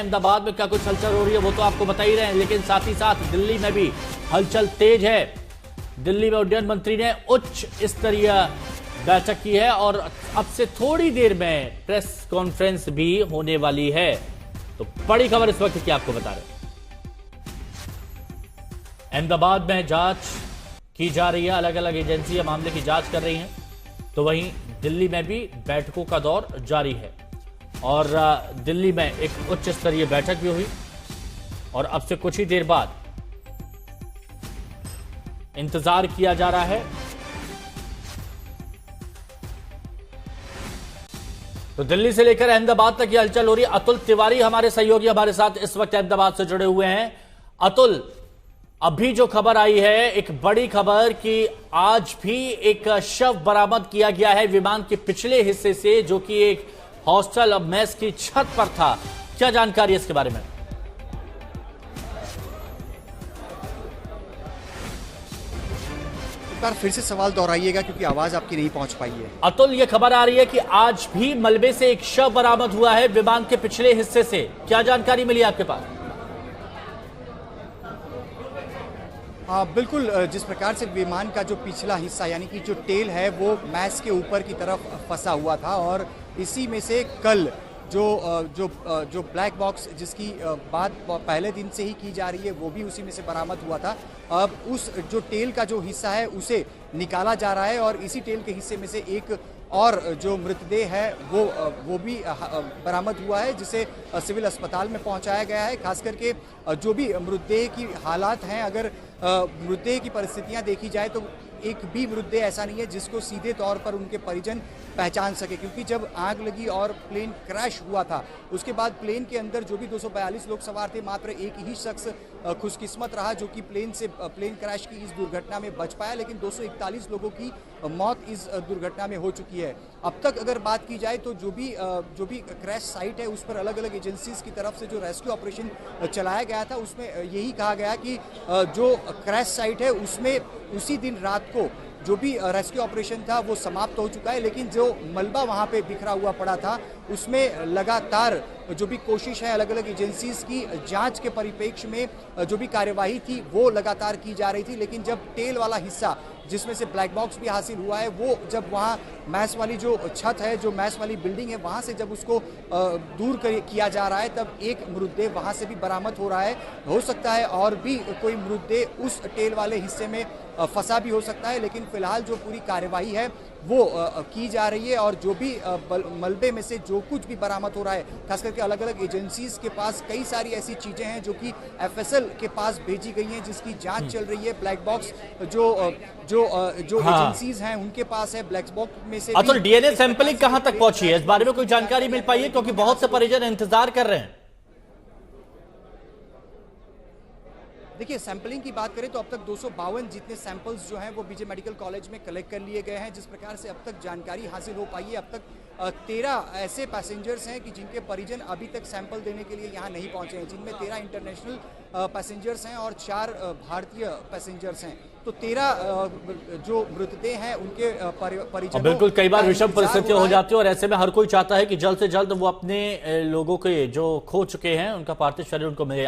अहमदाबाद में क्या कुछ हलचल हो रही है वो तो आपको बता ही रहे हैं, लेकिन साथ ही साथ दिल्ली में भी हलचल तेज है। दिल्ली में उड्डयन मंत्री ने उच्च स्तरीय बैठक की है और अब से थोड़ी देर में प्रेस कॉन्फ्रेंस भी होने वाली है। तो बड़ी खबर इस वक्त की आपको बता रहे हैं। अहमदाबाद में जांच की जा रही है, अलग अलग एजेंसियां मामले की जांच कर रही हैं, तो वहीं दिल्ली में भी बैठकों का दौर जारी है और दिल्ली में एक उच्च स्तरीय बैठक भी हुई और अब से कुछ ही देर बाद इंतजार किया जा रहा है। तो दिल्ली से लेकर अहमदाबाद तक ये हलचल हो रही है। अतुल तिवारी हमारे सहयोगी हमारे साथ इस वक्त अहमदाबाद से जुड़े हुए हैं। अतुल, अभी जो खबर आई है, एक बड़ी खबर कि आज भी एक शव बरामद किया गया है विमान के पिछले हिस्से से, जो कि एक हॉस्टल और मेस की छत पर था। क्या जानकारी है इसके बारे में? एक बार फिर से सवाल दोहराइएगा क्योंकि आवाज आपकी नहीं पहुंच पाई है। अतुल, यह खबर आ रही है कि आज भी मलबे से एक शव बरामद हुआ है विमान के पिछले हिस्से से। क्या जानकारी मिली आपके पास? बिल्कुल, जिस प्रकार से विमान का जो पिछला हिस्सा यानी कि जो टेल है वो मैस के ऊपर की तरफ फंसा हुआ था और इसी में से कल जो ब्लैक बॉक्स जिसकी बात पहले दिन से ही की जा रही है वो भी उसी में से बरामद हुआ था। अब उस जो टेल का जो हिस्सा है उसे निकाला जा रहा है और इसी टेल के हिस्से में से एक और जो मृतदेह है वो भी बरामद हुआ है, जिसे सिविल अस्पताल में पहुंचाया गया है। खास करके जो भी मृतदेह की हालात हैं, अगर मृतदेह की परिस्थितियां देखी जाए तो एक भी मृतदेह ऐसा नहीं है जिसको सीधे तौर पर उनके परिजन पहचान सके, क्योंकि जब आग लगी और प्लेन क्रैश हुआ था उसके बाद प्लेन के अंदर जो भी 242 लोग सवार थे, मात्र एक ही शख्स खुशकिस्मत रहा जो कि प्लेन क्रैश की इस दुर्घटना में बच पाया, लेकिन 241 लोगों की मौत इस दुर्घटना में हो चुकी है। अब तक अगर बात की जाए तो जो भी क्रैश साइट है उस पर अलग अलग एजेंसीज की तरफ से जो रेस्क्यू ऑपरेशन चलाया गया था उसमें यही कहा गया कि जो क्रैश साइट है उसमें उसी दिन रात को जो भी रेस्क्यू ऑपरेशन था वो समाप्त हो चुका है, लेकिन जो मलबा वहाँ पे बिखरा हुआ पड़ा था उसमें लगातार जो भी कोशिश है अलग अलग एजेंसीज की जांच के परिप्रेक्ष्य में जो भी कार्यवाही थी वो लगातार की जा रही थी। लेकिन जब टेल वाला हिस्सा जिसमें से ब्लैक बॉक्स भी हासिल हुआ है, वो जब वहाँ मैस वाली जो छत है, जो मैस वाली बिल्डिंग है, वहाँ से जब उसको दूर किया जा रहा है तब एक मृतदेह वहाँ से भी बरामद हो रहा है। हो सकता है और भी कोई मृतदेह उस टेल वाले हिस्से में फंसा भी हो सकता है, लेकिन फिलहाल जो पूरी कार्यवाही है वो की जा रही है और जो भी मलबे में से जो कुछ भी बरामद हो रहा है, खास करके अलग अलग एजेंसीज के पास कई सारी ऐसी चीजें हैं जो कि एफएसएल के पास भेजी गई हैं जिसकी जांच चल रही है। ब्लैक बॉक्स जो एजेंसीज हैं उनके पास है। ब्लैक बॉक्स में से अतुल, डीएनए सैंपलिंग कहां तक पहुंची है, इस बारे में कोई जानकारी मिल पाई है? क्योंकि बहुत से परिजन इंतजार कर रहे हैं। देखिए, सैंपलिंग की बात करें तो अब तक 252 जितने सैंपल्स जो हैं वो बीजे मेडिकल कॉलेज में कलेक्ट कर लिए गए हैं। जिस प्रकार से अब तक जानकारी हासिल हो पाई है, अब तक 13 ऐसे पैसेंजर्स हैं कि जिनके परिजन अभी तक सैंपल देने के लिए यहाँ नहीं पहुंचे हैं, जिनमें 13 इंटरनेशनल पैसेंजर्स हैं और 4 भारतीय पैसेंजर्स हैं। तो 13 जो मृतदेह हैं उनके परिजन। बिल्कुल, कई बार विषम परिस्थितियां हो जाती है और ऐसे में हर कोई चाहता है कि जल्द से जल्द वो अपने लोगों के जो खो चुके हैं उनका पार्थिव शरीर उनको मिले।